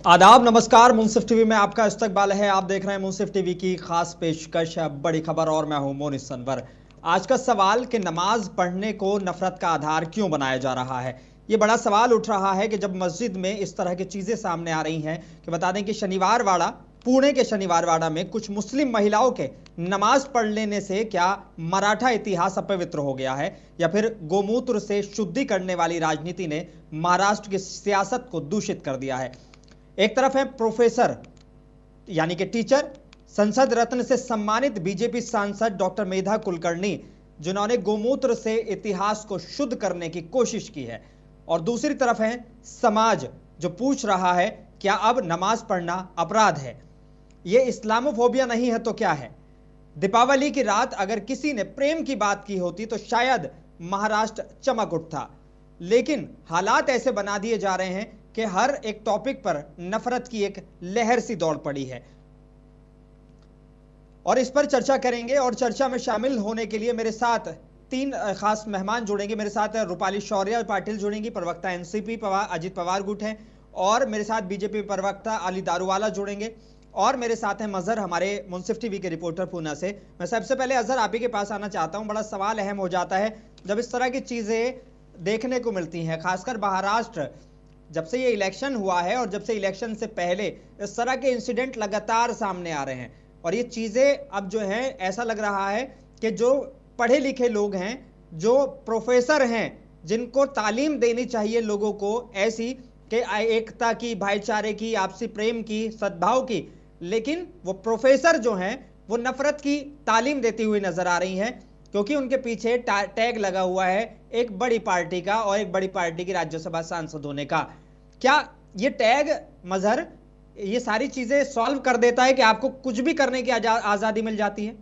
आदाब, नमस्कार। मुंसिफ टीवी में आपका इस्तकबाल है। आप देख रहे हैं मुंसिफ टीवी की खास पेशकश बड़ी खबर और मैं हूं मोनिस सनवर। आज का सवाल कि नमाज पढ़ने को नफरत का आधार क्यों बनाया जा रहा है। ये बड़ा सवाल उठ रहा है कि जब मस्जिद में इस तरह की चीज़ें सामने आ रही हैं कि बता दें कि शनिवारवाड़ा, पुणे के शनिवारवाड़ा में कुछ मुस्लिम महिलाओं के नमाज पढ़ लेने से क्या मराठा इतिहास अपवित्र हो गया है, या फिर गोमूत्र से शुद्धि करने वाली राजनीति ने महाराष्ट्र की सियासत को दूषित कर दिया है। एक तरफ है प्रोफेसर यानी कि टीचर, संसद रत्न से सम्मानित बीजेपी सांसद डॉक्टर मेधा कुलकर्णी, जिन्होंने गोमूत्र से इतिहास को शुद्ध करने की कोशिश की है, और दूसरी तरफ है समाज जो पूछ रहा है क्या अब नमाज पढ़ना अपराध है। यह इस्लामोफोबिया नहीं है तो क्या है। दीपावली की रात अगर किसी ने प्रेम की बात की होती तो शायद महाराष्ट्र चमक उठता, लेकिन हालात ऐसे बना दिए जा रहे हैं कि हर एक टॉपिक पर नफरत की एक लहर सी दौड़ पड़ी है। और इस पर चर्चा करेंगे, और चर्चा में शामिल होने के लिए मेरे साथ तीन खास मेहमान जुड़ेंगे। मेरे साथ रूपाली शौर्य पाटिल जुड़ेंगी, प्रवक्ता एनसीपी अजित पवार गुट हैं, और मेरे साथ बीजेपी प्रवक्ता अली दारूवाला जुड़ेंगे, और मेरे साथ हैं मजहर, हमारे मुंसिफ टीवी के रिपोर्टर पूना से। मैं सबसे पहले अजहर आप ही के पास आना चाहता हूं। बड़ा सवाल अहम हो जाता है जब इस तरह की चीजें देखने को मिलती हैं, खासकर महाराष्ट्र जब से ये इलेक्शन हुआ है और जब से इलेक्शन से पहले इस तरह के इंसिडेंट लगातार सामने आ रहे हैं। और ये चीज़ें अब जो है ऐसा लग रहा है कि जो पढ़े लिखे लोग हैं, जो प्रोफेसर हैं, जिनको तालीम देनी चाहिए लोगों को ऐसी कि एकता की, भाईचारे की, आपसी प्रेम की, सद्भाव की, लेकिन वो प्रोफेसर जो हैं वो नफरत की तालीम देती हुई नजर आ रही हैं, क्योंकि उनके पीछे टैग लगा हुआ है एक बड़ी पार्टी का और एक बड़ी पार्टी की राज्यसभा सांसद होने का। क्या ये टैग मजहर ये सारी चीजें सॉल्व कर देता है कि आपको कुछ भी करने की आजादी मिल जाती है?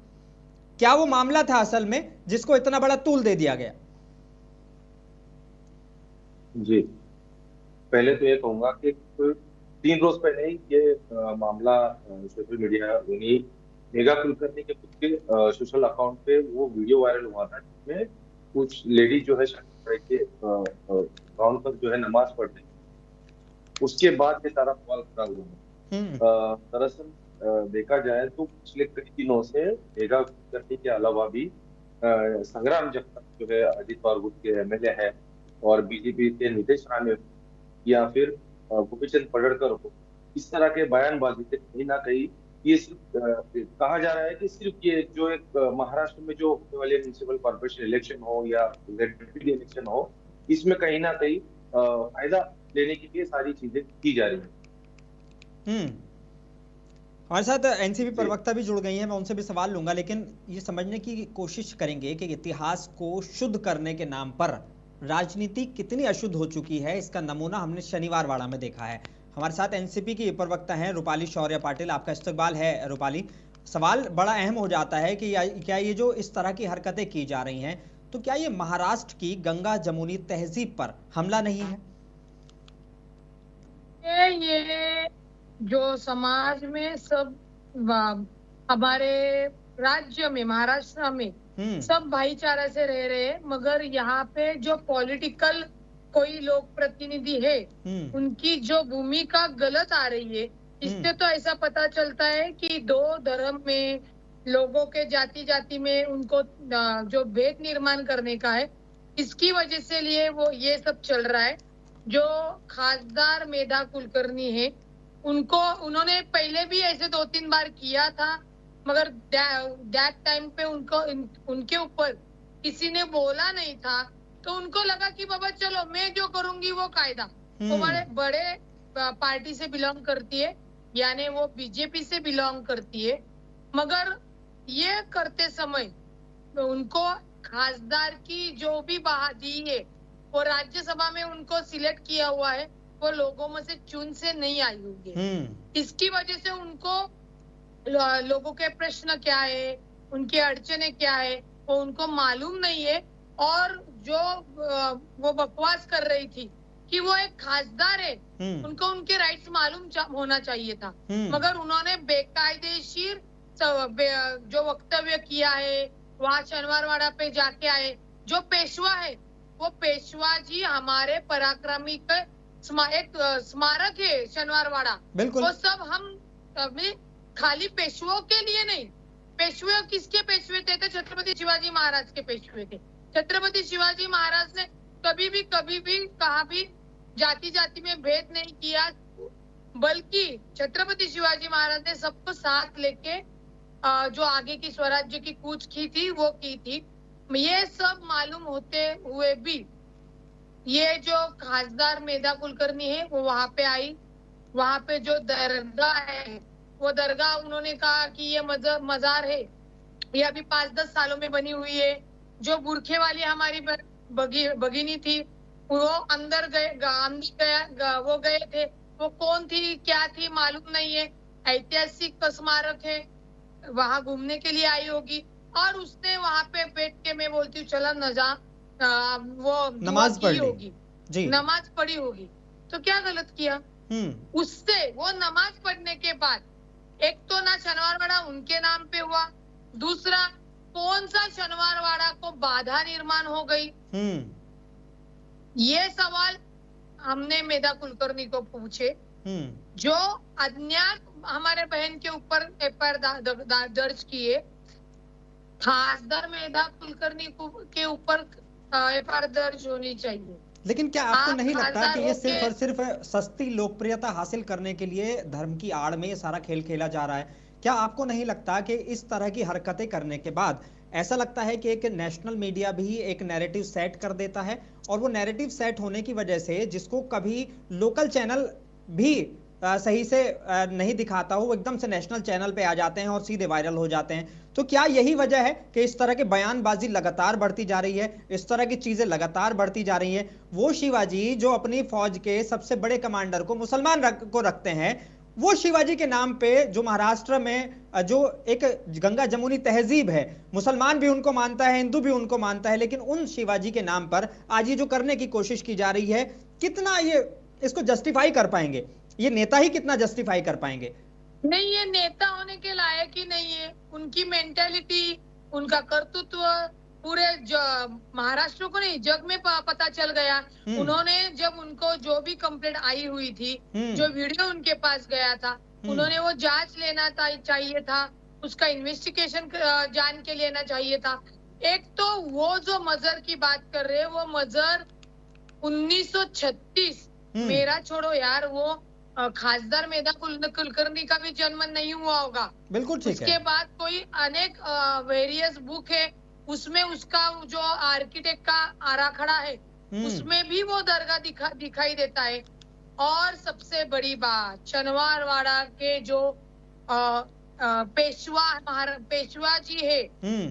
क्या वो मामला था असल में जिसको इतना बड़ा तूल दे दिया गया? जी, पहले तो ये कहूंगा कि 3 रोज पहले ही ये मामला सोशल मीडिया उन्हीं मेघा कुलकर्णी के खुद के सोशल अकाउंट पे वो वीडियो वायरल हुआ था, जिसमें कुछ लेडी जो है के ग्राउंड पर जो है नमाज पढ़ रही, उसके बाद ये सारा सवाल खड़ा हुआ है। दरअसल देखा जाए तो पिछले कई दिनों से मेघा कुलकर्णी के अलावा भी संग्राम जगताप जो है अजित पवार गुट के एमएलए है, और बीजेपी के नीतीश राणे या फिर गोपीचंद पडळकर हो, इस तरह के बयानबाजी से कहीं ना कहीं ये सिर्फ कहा जा रहा है कि सिर्फ ये जो एक महाराष्ट्र में जो होने वाले म्युनिसिपल कॉर्पोरेशन इलेक्शन हो या ZPD इलेक्शन हो, इसमें कहीं ना कहीं फायदा लेने के लिए सारी चीजें की जा रही है। हमारे साथ एनसीपी प्रवक्ता भी जुड़ गई हैं, मैं उनसे भी सवाल लूंगा, लेकिन ये समझने की कोशिश करेंगे कि इतिहास को शुद्ध करने के नाम पर राजनीति कितनी अशुद्ध हो चुकी है। इसका नमूना हमने शनिवारवाड़ा में देखा है। हमारे साथ एनसीपी की प्रवक्ता हैं रूपाली शौर्य पाटिल, आपका इस्तकबाल है रूपाली। सवाल बड़ा अहम हो जाता है कि क्या ये जो इस तरह की हरकतें की जा रही हैं, तो क्या ये महाराष्ट्र की गंगा जमुनी तहजीब पर हमला नहीं है? ये जो समाज में सब हमारे राज्य में, महाराष्ट्र में सब भाईचारा से रह रहे हैं, मगर यहाँ पे जो पॉलिटिकल कोई लोक प्रतिनिधि है उनकी जो भूमिका गलत आ रही है, इससे तो ऐसा पता चलता है कि दो धर्म में लोगों के जाति जाति में उनको जो भेद निर्माण करने का है, इसकी वजह से लिए वो ये सब चल रहा है। जो खासदार मेधा कुलकर्णी है, उन्होंने पहले भी ऐसे 2-3 बार किया था, मगर दैट टाइम पे उनके ऊपर किसी ने बोला नहीं था, तो उनको लगा कि बाबा चलो मैं जो करूंगी वो कायदा। वो बड़े पार्टी से बिलोंग करती है, यानी वो बीजेपी से बिलोंग करती है, मगर ये करते समय उनको खासदार की जो भी बहादी है वो राज्यसभा में उनको सिलेक्ट किया हुआ है, वो लोगों में से चुन से नहीं आई हुई है। इसकी वजह से उनको लोगों के प्रश्न क्या है, उनकी अड़चने क्या है, वो उनको मालूम नहीं है। और जो वो बकवास कर रही थी कि वो एक खासदार है, उनको उनके राइट्स मालूम होना चाहिए था, मगर उन्होंने बेकायदेशीर जो वक्तव्य किया है, वहाँ शनिवारवाड़ा पे जाके आए। जो पेशवा है वो पेशवा जी हमारे पराक्रमी के एक स्मारक है शनिवारवाड़ा, बिल्कुल, वो सब हम खाली पेशवों के लिए नहीं, पेशवे किसके पेशवे थे? तो छत्रपति शिवाजी महाराज के पेशवे थे। छत्रपति शिवाजी महाराज ने कभी भी कहा भी जाति जाति में भेद नहीं किया, बल्कि छत्रपति शिवाजी महाराज ने सबको साथ लेके जो आगे की स्वराज्य की कूच की थी वो की थी। ये सब मालूम होते हुए भी ये जो खासदार मेधा कुलकर्णी है वो वहां पे आई, वहां पे जो दरगाह है वो दरगाह उन्होंने कहा कि ये मजार है, ये अभी 5-10 सालों में बनी हुई है। जो बुरखे वाली हमारी भगिनी थी वो अंदर वो गए थे, वो कौन थी क्या थी मालूम नहीं है। ऐतिहासिक स्मारक है, वहां घूमने के लिए आई होगी और उसने वहां पे बैठ के, मैं बोलती हूँ चला वो नमाज पढ़ी होगी जी, नमाज पढ़ी होगी, तो क्या गलत किया? उससे वो नमाज पढ़ने के बाद एक तो ना शनिवारवाड़ा उनके नाम पे हुआ, दूसरा कौन सा शनिवारवाड़ा को बाधा निर्माण हो गई? ये सवाल हमने मेधा कुलकर्णी को पूछे। जो अज्ञात हमारे बहन के ऊपर एफआईआर दर्ज किए, खासदार मेधा कुलकर्णी के ऊपर एफआईआर दर्ज होनी चाहिए। लेकिन क्या आपको नहीं लगता कि ये सिर्फ और सिर्फ सस्ती लोकप्रियता हासिल करने के लिए धर्म की आड़ में ये सारा खेल खेला जा रहा है? क्या आपको नहीं लगता कि इस तरह की हरकतें करने के बाद ऐसा लगता है कि एक नेशनल मीडिया भी एक नैरेटिव सेट कर देता है, और वो नैरेटिव सेट होने की वजह से जिसको कभी लोकल चैनल भी सही से नहीं दिखाता हो, वो एकदम से नेशनल चैनल पे आ जाते हैं और सीधे वायरल हो जाते हैं? तो क्या यही वजह है कि इस तरह की बयानबाजी लगातार बढ़ती जा रही है, इस तरह की चीजें लगातार बढ़ती जा रही हैं? वो शिवाजी जो अपनी फौज के सबसे बड़े कमांडर को मुसलमान को रखते हैं, वो शिवाजी के नाम पे जो महाराष्ट्र में जो एक गंगा जमुनी तहजीब है, मुसलमान भी उनको मानता है, हिंदू भी उनको मानता है, लेकिन उन शिवाजी के नाम पर आज ये जो करने की कोशिश की जा रही है, कितना ये इसको जस्टिफाई कर पाएंगे? ये नेता ही कितना जस्टिफाई कर पाएंगे? नहीं, ये नेता होने के लायक ही नहीं है। उनकी मेंटालिटी, उनका कर्तृत्व पूरे महाराष्ट्र को नहीं जग में पता चल गया। उन्होंने जब उनको जो भी कंप्लेंट आई हुई थी, जो वीडियो उनके पास गया था, उन्होंने वो जांच लेना चाहिए था, उसका इन्वेस्टिगेशन जान के लेना चाहिए था। एक तो वो जो मजर की बात कर रहे हैं, वो मजर 1936, मेरा छोड़ो यार, वो खासदार मेधा कुलकर्णी का भी जन्म नहीं हुआ होगा। बिल्कुल ठीक है। उसके बाद कोई अनेक वेरियस बुक है, उसमें उसका जो आर्किटेक्ट का आराखड़ा है, उसमें भी वो दरगाह दिखाई देता है। और सबसे बड़ी बात, शनिवारवाड़ा के जो पेशवा जी है,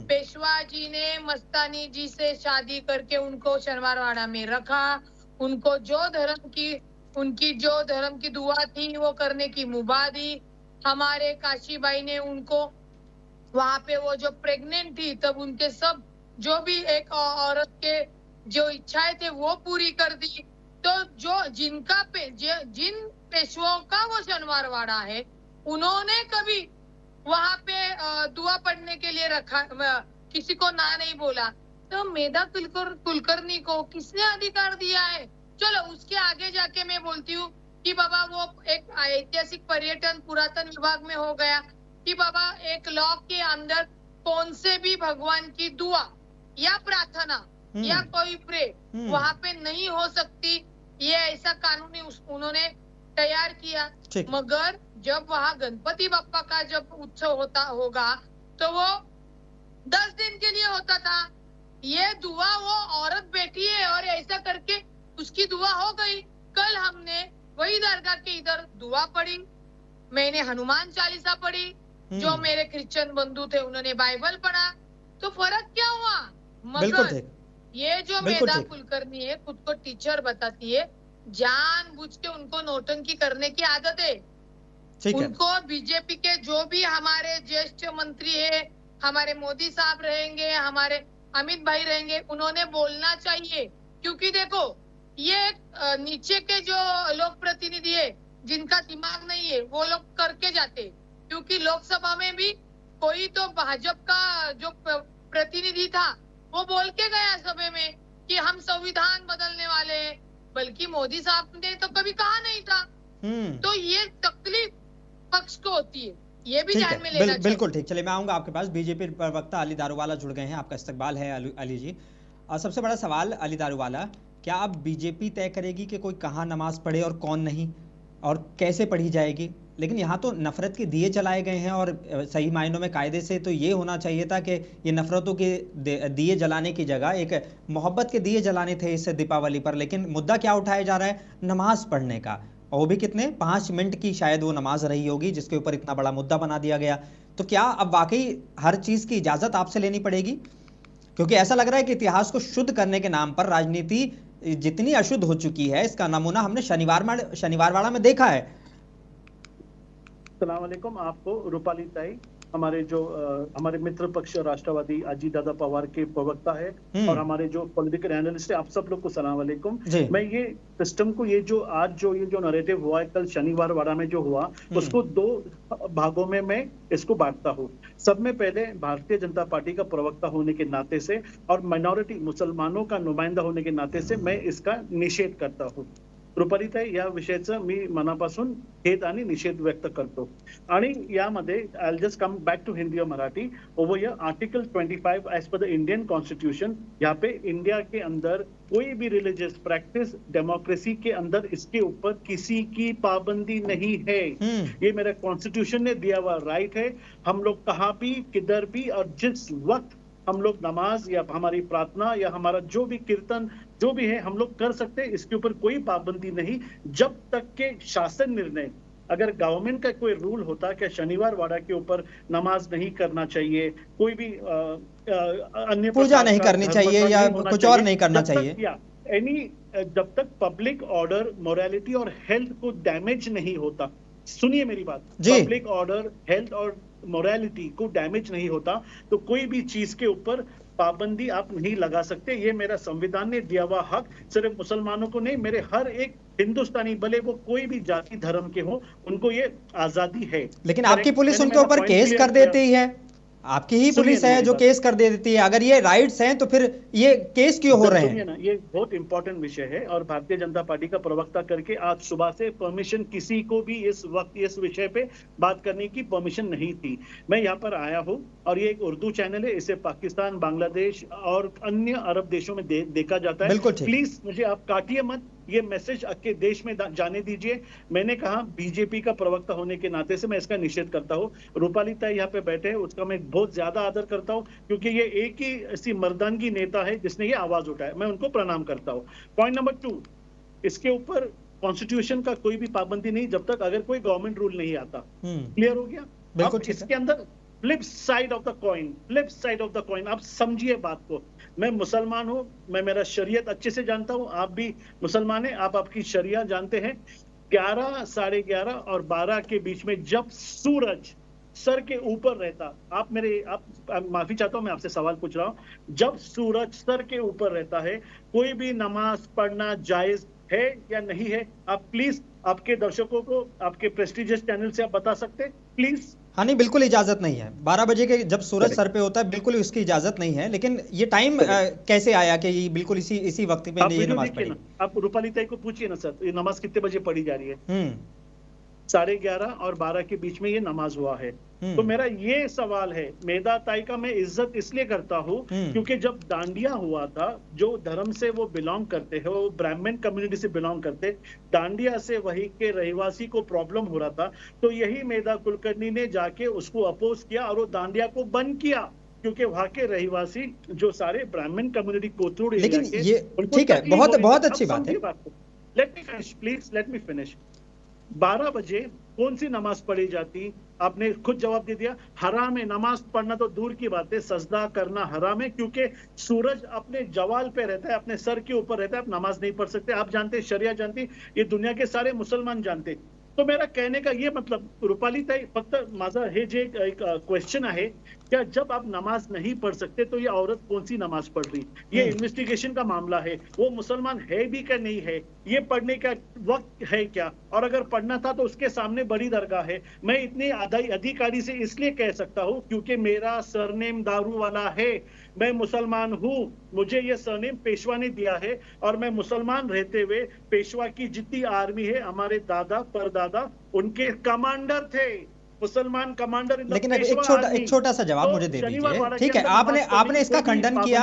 पेशवा जी ने मस्तानी जी से शादी करके उनको शनिवारवाड़ा में रखा। उनको उनकी जो धर्म की दुआ थी वो करने की मुबा दी। हमारे काशीबाई ने उनको वहां पे, वो जो प्रेग्नेंट थी तब, उनके सब जो भी एक औरत के जो इच्छाएं थे वो पूरी कर दी। तो जिन पेशवों का वो शनिवारवाड़ा है, उन्होंने कभी वहां पे दुआ पढ़ने के लिए रखा, किसी को ना नहीं बोला। तो मेधा कुलकर्णी को किसने अधिकार दिया है? चलो उसके आगे जाके मैं बोलती हूँ कि बाबा वो एक ऐतिहासिक पर्यटन पुरातन विभाग में हो गया कि बाबा एक लॉ के अंदर कौन से भी भगवान की दुआ या प्रार्थना या कोई प्रे वहां पे नहीं हो सकती, ये ऐसा कानूनी उन्होंने तैयार किया। मगर जब वहां गणपति बाप्पा का जब उत्सव होगा तो वो 10 दिन के लिए होता था। ये दुआ वो औरत बैठी है और ऐसा करके उसकी दुआ हो गई। कल हमने वही दरगाह के इधर दुआ पढ़ी, मैंने हनुमान चालीसा पढ़ी, जो मेरे क्रिश्चियन बंधु थे उन्होंने बाइबल पढ़ा, तो फर्क क्या हुआ? मगर ये जो मेधा कुलकर्णी है, खुद को टीचर बताती है, जानबूझ के उनको नौटंकी करने की आदत है। उनको बीजेपी के जो भी हमारे ज्येष्ठ मंत्री है, हमारे मोदी साहब रहेंगे, हमारे अमित भाई रहेंगे, उन्होंने बोलना चाहिए। क्योंकि देखो, ये नीचे के जो लोक प्रतिनिधि है, जिनका दिमाग नहीं है, वो लोग करके जाते। क्योंकि लोकसभा में भी कोई तो भाजपा का जो प्रतिनिधि था, वो बोल के गया सभा में कि हम संविधान बदलने वाले हैं, बल्कि मोदी साहब ने तो कभी कहा नहीं था। तो ये तकलीफ पक्ष को होती है, ये भी ध्यान में लेना चाहिए। बिल्कुल ठीक। चलिए मैं आऊंगा आपके पास। बीजेपी प्रवक्ता अली दारूवाला जुड़ गए हैं, आपका इस्तकबाल है अली जी। सबसे बड़ा सवाल अली दारूवाला, क्या अब बीजेपी तय करेगी कि कोई कहाँ नमाज पढ़े और कौन नहीं, और कैसे पढ़ी जाएगी? लेकिन यहाँ तो नफरत के दिए जलाए गए हैं, और सही मायनों में कायदे से तो ये होना चाहिए था कि ये नफरतों के दिए जलाने की जगह एक मोहब्बत के दिए जलाने थे इस दीपावली पर। लेकिन मुद्दा क्या उठाया जा रहा है? नमाज पढ़ने का, और वो भी कितने 5 मिनट की शायद वो नमाज रही होगी, जिसके ऊपर इतना बड़ा मुद्दा बना दिया गया। तो क्या अब वाकई हर चीज की इजाजत आपसे लेनी पड़ेगी? क्योंकि ऐसा लग रहा है कि इतिहास को शुद्ध करने के नाम पर राजनीति जितनी अशुद्ध हो चुकी है, इसका नमूना हमने शनिवारवाड़ा में देखा है। अस्सलाम वालेकुम। आपको रूपाली ताई, हमारे मित्र पक्ष राष्ट्रवादी अजीत दादा पवार के प्रवक्ता है, और हमारे जो पॉलिटिकल एनालिस्ट है, आप सब लोग को सलाम वालेकुम। मैं ये सिस्टम को ये जो नैरेटिव हुआ है कल शनिवार वाड़ा में जो हुआ, उसको 2 भागों में मैं इसको बांटता हूँ। सब में पहले भारतीय जनता पार्टी का प्रवक्ता होने के नाते से और माइनॉरिटी मुसलमानों का नुमाइंदा होने के नाते से मैं इसका निषेध करता हूँ। रुपालीताई, या विषयाचा मी मनापासून खेद आणि निषेध व्यक्त करतो। आणि यामध्ये I just come back to Hindi और Marathi. Over here article 25 as per the Indian constitution, यहाँ पे इंडिया के अंदर कोई भी रिलीजियस प्रैक्टिस डेमोक्रेसी के अंदर इसके ऊपर किसी की पाबंदी नहीं है। ये मेरा कॉन्स्टिट्यूशन ने दिया हुआ राइट है। हम लोग कहाँ भी, किधर भी और जिस वक्त हम लोग नमाज या हमारी प्रार्थना या हमारा जो भी कीर्तन जो भी है हम लोग कर सकते हैं, इसके ऊपर कोई पाबंदी नहीं, जब तक के शासन निर्णय। अगर गवर्नमेंट का कोई रूल होता कि शनिवार वाड़ा के ऊपर नमाज नहीं करना चाहिए, कोई भी अन्य पूजा नहीं करनी चाहिए या कुछ और नहीं करना चाहिए, जब तक पब्लिक ऑर्डर, मोरालिटी और हेल्थ को डैमेज नहीं होता, सुनिए मेरी बात, पब्लिक ऑर्डर, हेल्थ और मोरालिटी को डैमेज नहीं होता, तो कोई भी चीज के ऊपर पाबंदी आप नहीं लगा सकते। ये मेरा संविधान ने दिया हुआ हक सिर्फ मुसलमानों को नहीं, मेरे हर एक हिंदुस्तानी, भले वो कोई भी जाति धर्म के हो, उनको ये आजादी है। लेकिन आपकी पुलिस उनके ऊपर केस कर देती है, आपकी ही पुलिस है जो केस कर देती है। अगर ये राइट्स हैं तो फिर ये केस क्यों हो रहे हैं? ये बहुत इंपॉर्टेंट विषय है, और भारतीय जनता पार्टी का प्रवक्ता करके आज सुबह से परमिशन किसी को भी इस वक्त इस विषय पे बात करने की परमिशन नहीं थी। मैं यहाँ पर आया हूँ, और ये एक उर्दू चैनल है, इसे पाकिस्तान, बांग्लादेश और अन्य अरब देशों में देखा जाता है। प्लीज मुझे आप काटिए मत, ये मैसेज आपके देश में जाने दीजिए। मैंने कहा बीजेपी का प्रवक्ता होने के नाते से मैं इसका निषेध करता हूँ। रूपाली ताई यहाँ पे बैठे हैं, उसका मैं बहुत ज्यादा आदर करता हूँ, क्योंकि ये एक ही ऐसी मर्दानगी नेता है जिसने ये आवाज उठाया, मैं उनको प्रणाम करता हूँ। पॉइंट नंबर 2, इसके ऊपर कॉन्स्टिट्यूशन का कोई भी पाबंदी नहीं, जब तक अगर कोई गवर्नमेंट रूल नहीं आता। क्लियर हो गया? अब इसके अंदर flip side of the coin, आप समझिए बात को। मैं मुसलमान हूं, मैं मेरा शरीयत अच्छे से जानता हूं, आप भी मुसलमान हैं, आप आपकी शरिया जानते हैं। 11, 11:30 और 12 के बीच में जब सूरज सर के ऊपर रहता, आप माफी चाहता हूं, मैं आपसे सवाल पूछ रहा हूं, जब सूरज सर के ऊपर रहता है, कोई भी नमाज पढ़ना जायज है या नहीं है? आप प्लीज आपके दर्शकों को आपके प्रेस्टिजियस चैनल से आप बता सकते हैं प्लीज? हाँ नहीं, बिल्कुल इजाजत नहीं है। 12 बजे के जब सूरज सर पे होता है, बिल्कुल उसकी इजाजत नहीं है। लेकिन ये टाइम कैसे आया कि ये बिल्कुल इसी वक्त पे ये नमाज पढ़ी? आप रूपाली ताई को पूछिए ना सर, ये नमाज कितने बजे पढ़ी जा रही है? 11:30 और 12 के बीच में ये नमाज हुआ है। तो मेरा ये सवाल है, मेधा ताई का मैं इज्जत इसलिए करता हूँ क्योंकि जब डांडिया हुआ था, जो धर्म से वो बिलोंग करते हैं, वो ब्राह्मण कम्युनिटी से बिलोंग करते, डांडिया से वही के रहवासी को प्रॉब्लम हो रहा था, तो यही मेधा कुलकर्णी ने जाके उसको अपोज किया और वो डांडिया को बंद किया, क्योंकि वहां के रहवासी जो सारे ब्राह्मण कम्युनिटी कोथरूड, लेकिन ये ठीक है, बहुत अच्छी बात है। Let me finish please, let me finish. 12 बजे कौन सी नमाज पढ़ी जाती? आपने खुद जवाब दे दिया, हराम है। नमाज पढ़ना तो दूर की बात है, सजदा करना हराम है, क्योंकि सूरज अपने जवाल पे रहता है, अपने सर के ऊपर रहता है, आप नमाज नहीं पढ़ सकते। आप जानते, शरिया जानती, ये दुनिया के सारे मुसलमान जानते। तो मेरा कहने का ये मतलब, रुपाली ताई, फक्त माझा हे जे एक क्वेश्चन आहे क्या जब आप नमाज नहीं पढ़ सकते तो ये औरत कौन सी नमाज पढ़ रही? ये इन्वेस्टिगेशन का मामला है, वो मुसलमान है भी क्या नहीं है, ये पढ़ने का वक्त है क्या? और अगर पढ़ना था तो उसके सामने बड़ी दरगाह है। मैं इतने अधिकारी से इसलिए कह सकता हूँ क्योंकि मेरा सरनेम दारू वाला है, मैं मुसलमान हूँ, मुझे ये सरनेम पेशवा ने दिया है और मैं मुसलमान रहते हुए पेशवा की जितनी आर्मी है, हमारे दादा परदादा उनके कमांडर थे, मुसलमान कमांडर। लेकिन एक छोटा सा जवाब मुझे दे दीजिए, ठीक है? आपने इसका खंडन किया,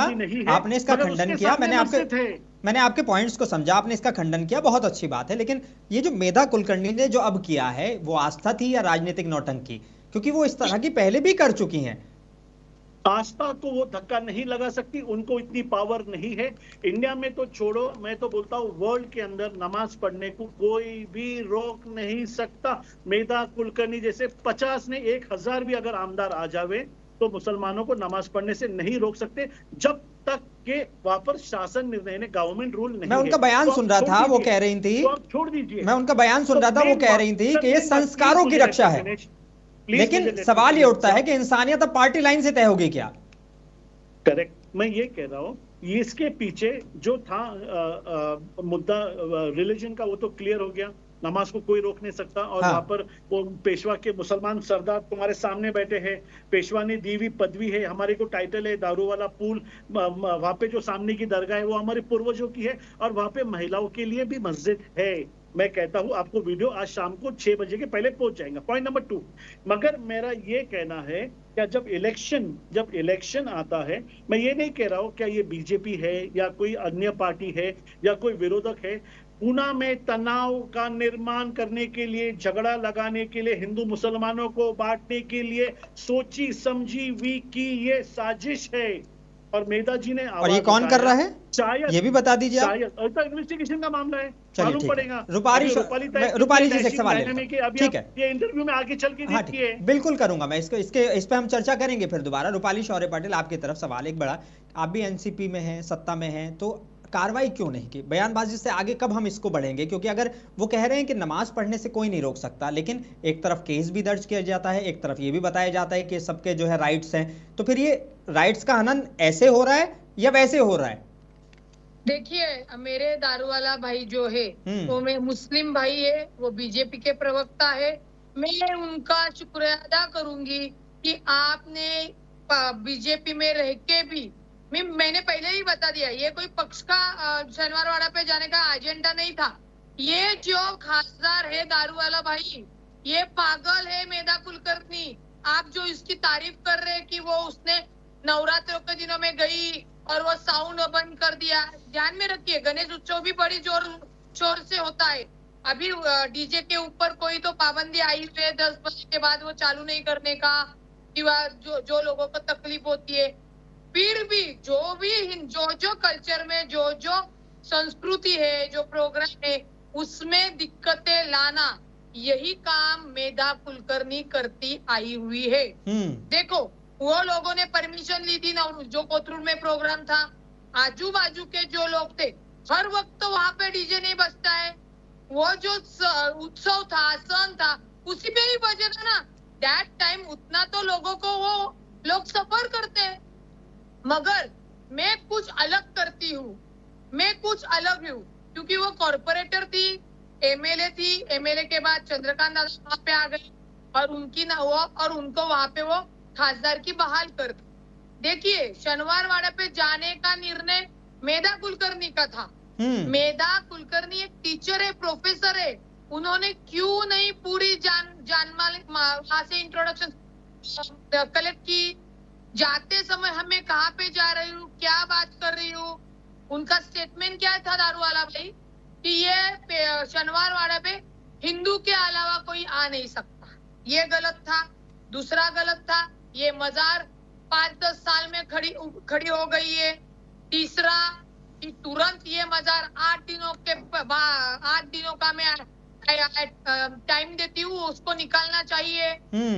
आपने इसका खंडन किया, मैंने आपके पॉइंट्स को समझा, आपने इसका खंडन किया, बहुत अच्छी बात है। लेकिन ये जो मेधा कुलकर्णी ने जो अब किया है, वो आस्था थी या राजनीतिक नौटंकी? क्योंकि वो इस तरह की पहले भी कर चुकी हैं। आस्था को वो धक्का नहीं लगा सकती, उनको इतनी पावर नहीं है। इंडिया में तो छोड़ो, मैं तो बोलता हूँ वर्ल्ड के अंदर नमाज पढ़ने को कोई भी रोक नहीं सकता। मेधा कुलकर्णी जैसे 50 ने 1000 भी अगर आमदार आ जावे तो मुसलमानों को नमाज पढ़ने से नहीं रोक सकते जब तक के वहां पर शासन निर्णय ने, गवर्नमेंट रूल नहीं। मैं उनका बयान सुन रहा था, वो कह रही थी, छोड़ दीजिए, मैं उनका बयान सुन रहा था, वो कह रही थी कि ये संस्कारों की रक्षा है। लेकिन सवाल ये उठता है कि इंसानियत अब पार्टी लाइन से तय होगी क्या? करेक्ट, मैं ये कह रहा हूँ इसके पीछे जो था मुद्दा रिलीजन का, वो तो क्लियर हो गया, नमाज को कोई रोक नहीं सकता। और वहां पर वो पेशवा के मुसलमान सरदार तुम्हारे सामने बैठे हैं, पेशवा ने दी हुई पदवी है, हमारे को टाइटल है, दारू वाला पुल, वहां पे जो सामने की दरगाह है वो हमारे पूर्वजों की है, और वहां पे महिलाओं के लिए भी मस्जिद है। मैं कहता हूं आपको वीडियो आज शाम को 6 बजे के पहले पहुंच जाएगा। पॉइंट नंबर 2, मगर मेरा ये कहना है क्या जब इलेक्शन आता है, मैं ये नहीं कह रहा हूं क्या ये बीजेपी है या कोई अन्य पार्टी है या कोई विरोधक है, पूना में तनाव का निर्माण करने के लिए, झगड़ा लगाने के लिए, हिंदू मुसलमानों को बांटने के लिए सोची समझी हुई की ये साजिश है। और मेधा जी ने, और ये कौन कर रहा है शायद ये भी बता दीजिए आप। शायद इन्वेस्टिगेशन का मामला है, चलिए मालूम पड़ेगा। रूपाली जी से एक सवाल है, ठीक है, ये इंटरव्यू में आगे चल के देखिए। बिल्कुल करूंगा मैं, इस पे हम चर्चा करेंगे फिर दोबारा। रूपाली शौर्य पाटिल, आपकी तरफ सवाल एक बड़ा, आप भी एनसीपी में हैं, सत्ता में हैं, तो कार्रवाई क्यों नहीं की? बयानबाजी से आगे कब हम इसको बढ़ेंगे? क्योंकि अगर वो कह रहे हैं कि नमाज पढ़ने से कोई नहीं रोक सकता, लेकिन एक तरफ केस भी दर्ज किया जाता है, एक तरफ ये भी बताया जाता है कि सबके जो है राइट्स हैं, तो फिर ये राइट्स का हनन ऐसे हो रहा है या वैसे हो रहा है? देखिए, मेरे दारूवाला भाई जो है वो मैं मुस्लिम भाई है, वो बीजेपी के प्रवक्ता है, मैं उनका शुक्रिया अदा करूंगी कि आपने बीजेपी में रह के भी, मैंने पहले ही बता दिया, ये कोई पक्ष का शनिवारवाड़ा पे जाने का एजेंडा नहीं था। ये जो खासदार है दारूवाला भाई, ये पागल है मेधा कुलकर्णी। आप जो इसकी तारीफ कर रहे हैं कि वो उसने नवरात्रों के दिनों में गई और वो साउंड बंद कर दिया, ध्यान में रखिए गणेश उत्सव भी बड़ी जोर शोर से होता है। अभी डीजे के ऊपर कोई तो पाबंदी आई हुई है 10 बजे के बाद वो चालू नहीं करने का, कि जो लोगों को तकलीफ होती है। फिर भी जो कल्चर में जो संस्कृति है, जो प्रोग्राम है, उसमें दिक्कतें लाना, यही काम मेधा कुलकर्णी करती आई हुई है। देखो, वो लोगों ने परमिशन ली थी ना, जो कोथरूड में प्रोग्राम था, आजू बाजू के जो लोग थे, हर वक्त तो वहां पे डीजे नहीं बजता है, वो जो उत्सव था, सन था, उसी पे ही बजे था ना दैट टाइम। उतना तो लोगों को वो लोग सफर करते हैं। मगर मैं कुछ अलग करती हूँ, मैं कुछ अलग हूँ, क्योंकि वो कॉर्पोरेटर थी, एमएलए थी, एमएलए के बाद चंद्रकांत दादा वहां पे आ गए और उनकी ना हुआ और उनको वहां पे वो खासदार की बहाल कर दी। देखिए, शनिवारवाड़ा पे जाने का निर्णय मेधा कुलकर्णी का था। मेधा कुलकर्णी एक टीचर है, प्रोफेसर है, उन्होंने क्यों नहीं पूरी वहां से इंट्रोडक्शन कलेक्ट की, जाते समय हमें कहाँ पे जा रही हूँ, क्या बात कर रही हूँ। उनका स्टेटमेंट क्या था दारूवाला भाई, कि ये शनिवारवाड़ा पे हिंदू के अलावा कोई आ नहीं सकता, ये गलत था। दूसरा गलत था, ये मजार 5-10 साल में खड़ी हो गई है। तीसरा, कि तुरंत ये मजार 8 दिनों का मैं टाइम देती हूँ, उसको निकालना चाहिए।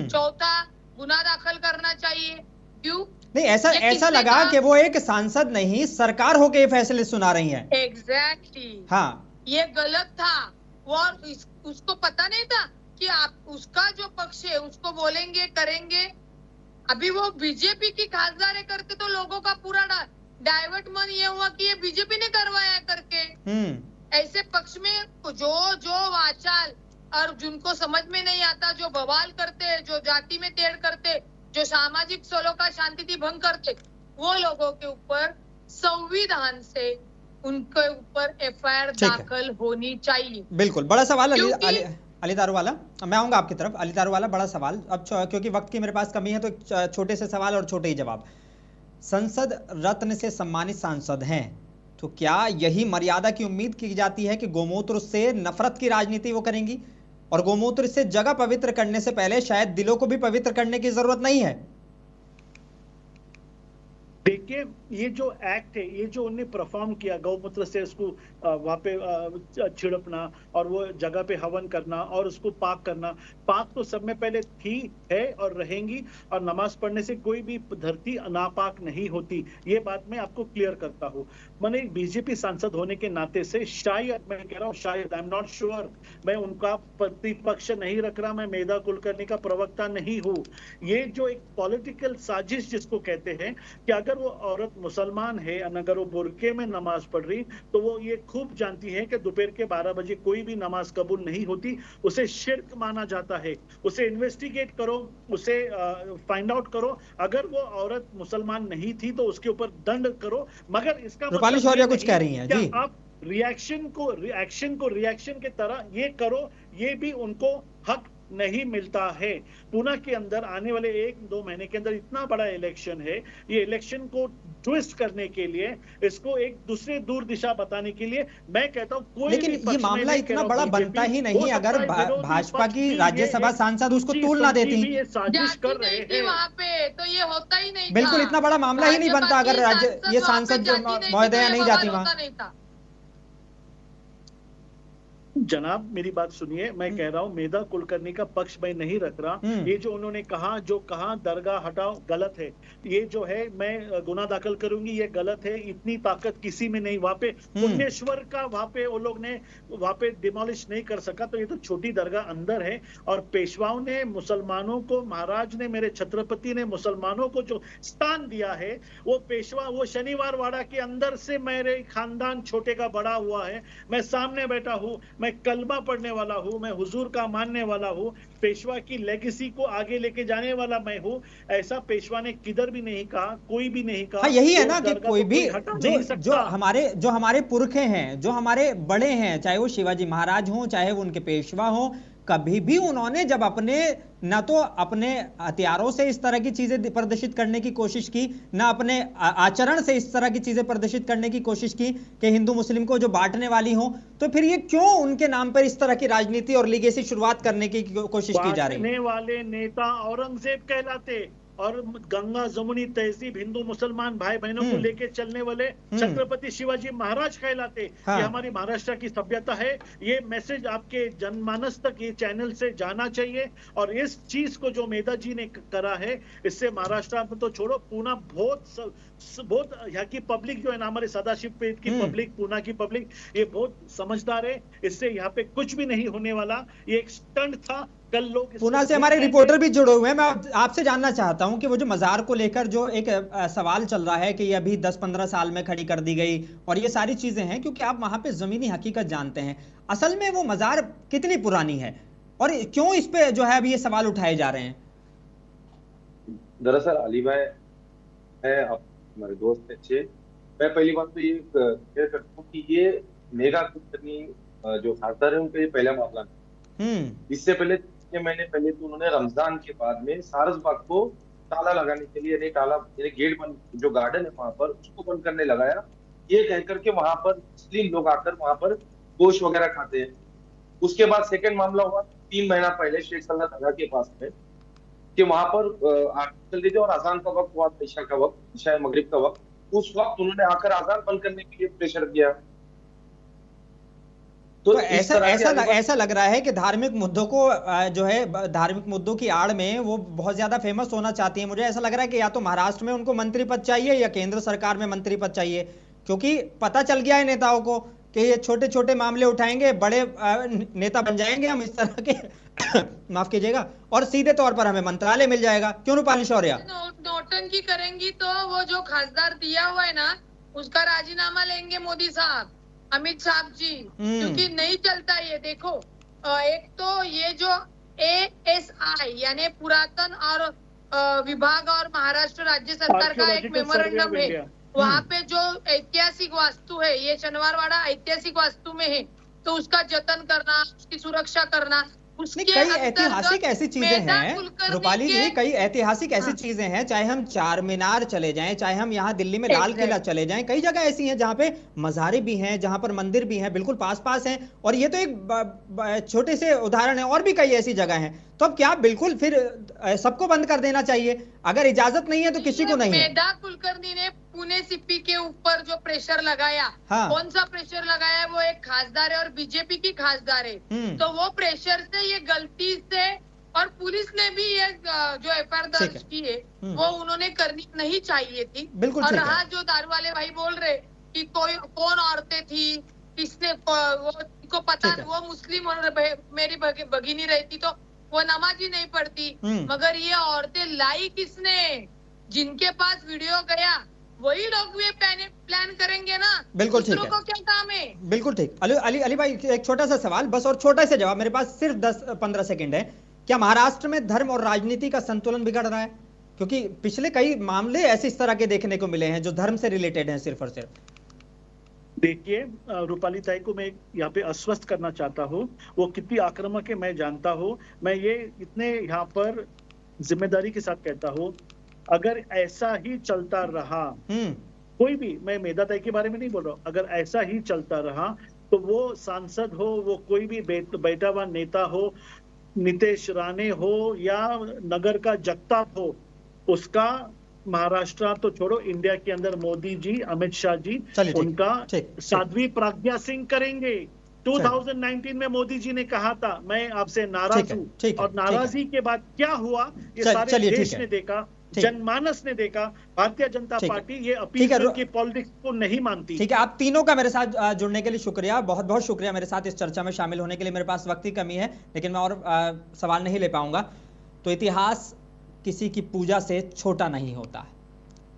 चौथा, गुनाह दाखिल करना चाहिए। क्यों नहीं? ऐसा लगा कि वो एक सांसद नहीं, सरकार होके ये फैसले सुना रही है। एग्जैक्टली, हाँ, ये गलत था। और उसको पता नहीं था कि आप उसका जो पक्ष है उसको बोलेंगे, करेंगे, अभी वो बीजेपी की खासदार है करके तो लोगों का पूरा डाइवर्ट मन ये हुआ कि ये बीजेपी ने करवाया करके। ऐसे पक्ष में जो वाचाल और जिनको समझ में नहीं आता, जो बवाल करते, जो जाति में तेड़ करते, जो सामाजिक सलोखा शांति भंग करते, वो लोगों के ऊपर संविधान से उनके ऊपर एफआईआर दाखिल होनी चाहिए। बिल्कुल, बड़ा सवाल अली दारूवाला, मैं आऊंगा आपकी तरफ। अली दारूवाला, बड़ा सवाल अब क्योंकि वक्त की मेरे पास कमी है तो छोटे से सवाल और छोटे ही जवाब। संसद रत्न से सम्मानित सांसद हैं, तो क्या यही मर्यादा की उम्मीद की जाती है कि गोमूत्र से नफरत की राजनीति वो करेंगी? और गोमूत्र से जगह पवित्र करने से पहले शायद दिलों को भी पवित्र करने की जरूरत नहीं है। देखिए, ये जो एक्ट है, ये जो उन्होंने परफॉर्म किया, गौमूत्र से उसको वहां पे छिड़पना और वो जगह पे हवन करना और उसको पाक करना, पाक तो सब में पहले थी, है और रहेंगी। और नमाज पढ़ने से कोई भी धरती नापाक नहीं होती, ये बात मैं आपको क्लियर करता हूँ। मैंने बीजेपी सांसद होने के नाते से शायद, मैं कह रहा हूँ शायद, आई एम नॉट श्योर, मैं उनका प्रतिपक्ष नहीं रख रहा, मैं मेधा कुलकर्णी का प्रवक्ता नहीं हूँ। ये जो एक पॉलिटिकल साजिश जिसको कहते हैं कि अगर वो औरत मुसलमान है, अगर वो बुरके में नमाज पढ़ रही, तो वो ये खूब जानती है कि दोपहर के 12 बजे कोई भी नमाज कबूल नहीं होती, उसे शिर्क माना जाता है। उसे इन्वेस्टिगेट करो, उसे फाइंड आउट करो। अगर वो औरत मुसलमान नहीं थी तो उसके ऊपर दंड करो, मगर इसका रूपाली शौर्य कुछ कह रही हैं जी। आप रिएक्शन को रिएक्शन के तरह ये करो, ये भी उनको हक नहीं मिलता है। पुणे के अंदर आने वाले 1-2 महीने के अंदर इतना बड़ा इलेक्शन है, ये इलेक्शन को ट्विस्ट करने के लिए, इसको एक दूसरे दूर दिशा बताने के लिए, मैं कहता हूँ कोई लेकिन ये मामला इतना बड़ा बनता ही नहीं अगर भाजपा की राज्यसभा सांसद उसको तूल ना देती। ये साजिश कर रहे हैं वहाँ पे, तो ये होता ही नहीं। बिल्कुल, इतना बड़ा मामला ही नहीं बनता अगर ये सांसद जो महोदया नहीं जाती वहाँ। जनाब, मेरी बात सुनिए, मैं कह रहा हूँ मेधा कुलकर्णी का पक्ष मैं नहीं रख रहा। ये जो उन्होंने कहा दरगाह हटाओ, गलत है। ये जो है मैं गुनाह दाखिल करूंगी, ये गलत है। इतनी ताकत किसी में नहीं। वहां पे पुण्येश्वर का वहां पे वो लोग ने वहां पे डिमोलिश नहीं कर सका, तो ये तो छोटी दरगाह अंदर है। और पेशवाओं ने मुसलमानों को, महाराज ने, मेरे छत्रपति ने मुसलमानों को जो स्थान दिया है, वो पेशवा, वो शनिवार वाड़ा के अंदर से मेरे खानदान छोटे का बड़ा हुआ है। मैं सामने बैठा हूँ, मैं कलमा पढ़ने वाला हूँ, मैं हुजूर का मानने वाला हूँ, पेशवा की लेगेसी को आगे लेके जाने वाला मैं हूँ। ऐसा पेशवा ने किधर भी नहीं कहा, कोई भी नहीं कहा। हाँ, यही है ना कि कोई भी जो हमारे पुरखे हैं, जो हमारे बड़े हैं, चाहे वो शिवाजी महाराज हों, चाहे वो उनके पेशवा हों, कभी भी उन्होंने जब न तो अपने हथियारों से इस तरह की चीजें प्रदर्शित करने की कोशिश की, न अपने आचरण से इस तरह की चीजें प्रदर्शित करने की कोशिश की कि हिंदू मुस्लिम को जो बांटने वाली हो, तो फिर ये क्यों उनके नाम पर इस तरह की राजनीति और लीगेसी शुरुआत करने की कोशिश की जा रही है? बांटने वाले नेता औरंगजेब कहलाते और गंगा जमुनी तहजीब हिंदू मुसलमान भाई बहनों को लेके चलने वाले छत्रपति शिवाजी महाराज कहलाते। हाँ। ये हमारी महाराष्ट्र की सभ्यता है। ये मैसेज आपके जनमानस तक ये चैनल से जाना चाहिए। और इस चीज को जो मेधा जी ने करा है, इससे महाराष्ट्र में तो छोड़ो, पुणे बहुत यहाँ की पब्लिक जो है ना, हमारे सदाशिव पेट की पब्लिक, पुणे की पब्लिक, ये बहुत समझदार है। इससे यहाँ पे कुछ भी नहीं होने वाला। ये एक स्टंट था। कल लोग पुणे से हमारे रिपोर्टर भी जुड़े हुए हैं। मैं आपसे जानना चाहता हूं कि वो जो मजार को लेकर जो एक सवाल चल रहा है कि ये अभी 10-15 साल में खड़ी कर दी गई और ये सारी चीजें हैं, क्योंकि आप वहां पे जमीनी हकीकत जानते हैं, असल में वो मजार कितनी पुरानी है और क्यों इस पे जो है अभी ये सवाल उठाए जा रहे हैं? दरअसल अली भाई है, आप हमारे दोस्त अच्छे। मैं पहली बात तो ये क्लियर करता हूँ कि ये मेधा कुलकर्णी जो खासदार है, उनका ये पहला मामला है। इससे पहले 6 महीने पहले तो उन्होंने रमजान के बाद में सारसबाग को ताला लगाने के लिए, गेट बंद, जो गार्डन है वहां पर, उसको बंद करने लगाया, ये कहकर के वहां पर मुस्लिम लोग आकर वहां पर गोश्त वगैरह खाते हैं। उसके बाद सेकंड मामला हुआ 3 महीना पहले शेख सल्ला दरगाह के पास में, कि वहां पर चल रही थी और अजान का वक्त हुआ, ईशा का वक्त, ईशा मगरिब का वक्त। उस वक्त उन्होंने आकर अजान बंद करने के लिए प्रेशर किया। तो ऐसा लग रहा है कि धार्मिक मुद्दों को जो है, धार्मिक मुद्दों की आड़ में वो बहुत ज्यादा फेमस होना चाहती है। मुझे ऐसा लग रहा है कि या तो महाराष्ट्र में उनको मंत्री पद चाहिए या केंद्र सरकार में मंत्री पद चाहिए, क्योंकि पता चल गया है नेताओं को कि ये छोटे छोटे मामले उठाएंगे, बड़े नेता बन जाएंगे हम इस तरह के माफ कीजिएगा, और सीधे तौर पर हमें मंत्रालय मिल जाएगा। क्यों रूपाली शौर्य? नौटंकी करेंगी तो वो जो खासदार दिया हुआ है ना, उसका राजीनामा लेंगे मोदी साहब, अमित साहब जी, क्योंकि नहीं चलता ये। देखो, एक तो ये जो ASI यानी पुरातन और विभाग और महाराष्ट्र राज्य सरकार का एक मेमोरेंडम है, वहाँ पे जो ऐतिहासिक वास्तु है, ये शनिवारवाड़ा ऐतिहासिक वास्तु में है, तो उसका जतन करना, उसकी सुरक्षा करना, कई ऐतिहासिक ऐसी चीजें हैं रूपाली जी, कई ऐतिहासिक ऐसी चीजें हैं, चाहे हम चार मीनार चले जाएं, चाहे हम यहाँ दिल्ली में लाल किला चले जाएं, कई जगह ऐसी हैं जहाँ पे मज़ारे भी हैं, जहाँ पर मंदिर भी हैं, बिल्कुल पास पास हैं। और ये तो एक छोटे से उदाहरण है, और भी कई ऐसी जगह हैं। तो अब क्या बिल्कुल फिर सबको बंद कर देना चाहिए? अगर इजाजत नहीं है तो किसी को नहीं है। मेधा कुलकर्णी ने पुणे सीपी के ऊपर जो प्रेशर लगाया, कौन सा प्रेशर लगाया? वो एक खासदार है और बीजेपी की खासदार है, तो वो प्रेशर से, ये गलती से, और पुलिस ने भी ये जो FIR दर्ज की है वो उन्होंने करनी नहीं चाहिए थी। बिल्कुल। और रहा जो दारू वाले भाई बोल रहे कि कौन औरतें थी, किसने वो पता, वो मुस्लिम और मेरी भगिनी रहती तो वो नमाज ही नहीं पढ़ती, मगर ये औरतें लाई किसने? जिनके पास वीडियो गया वही लोग ये प्लान करेंगे ना। बिल्कुल ठीक है, को क्या काम है? बिल्कुल ठीक। अली भाई, एक छोटा सा सवाल बस, और छोटा सा जवाब, मेरे पास सिर्फ 10-15 सेकंड है। क्या महाराष्ट्र में धर्म और राजनीति का संतुलन बिगड़ रहा है? क्योंकि पिछले कई मामले ऐसे इस तरह के देखने को मिले हैं जो धर्म से रिलेटेड हैं सिर्फ और सिर्फ। देखिए, रूपाली ताई को मैं यहाँ पे आश्वस्त करना चाहता हूँ, वो कितनी आक्रामक है मैं जानता हूँ। मैं ये इतने यहाँ पर जिम्मेदारी के साथ कहता हूँ, अगर ऐसा ही चलता रहा, कोई भी, मैं मेधा ताई के बारे में नहीं बोल रहा हूँ, अगर ऐसा ही चलता रहा तो वो सांसद हो, वो कोई भी बैठा हुआ नेता हो, नितेश राणे हो या नगर का जगताप हो, उसका महाराष्ट्र तो छोड़ो, इंडिया के अंदर मोदी जी, अमित शाह जी, उनका साध्वी प्रज्ञा सिंह करेंगे। 2019 में मोदी जी ने कहा था मैं आपसे नाराज हूँ, और नाराजगी के बाद क्या हुआ ये सारे देश ने देखा, जनमानस ने देखा। भारतीय जनता पार्टी ये अपील की पॉलिटिक्स को नहीं मानती। ठीक है, आप तीनों का मेरे साथ जुड़ने के लिए शुक्रिया, बहुत बहुत शुक्रिया मेरे साथ इस चर्चा में शामिल होने के लिए। मेरे पास वक्त की कमी है, लेकिन मैं और सवाल नहीं ले पाऊंगा। तो इतिहास किसी की पूजा से छोटा नहीं होता,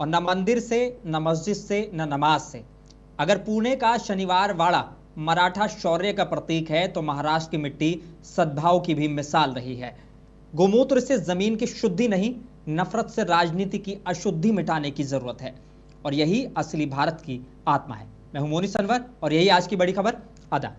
और न मंदिर से, न मस्जिद से, न नमाज से। अगर पुणे का शनिवार वाड़ा मराठा शौर्य का प्रतीक है, तो महाराष्ट्र की मिट्टी सद्भाव की भी मिसाल रही है। गोमूत्र से जमीन की शुद्धि नहीं, नफरत से राजनीति की अशुद्धि मिटाने की जरूरत है, और यही असली भारत की आत्मा है। मैं हूं मोनी सनवर, और यही आज की बड़ी खबर। आदाब।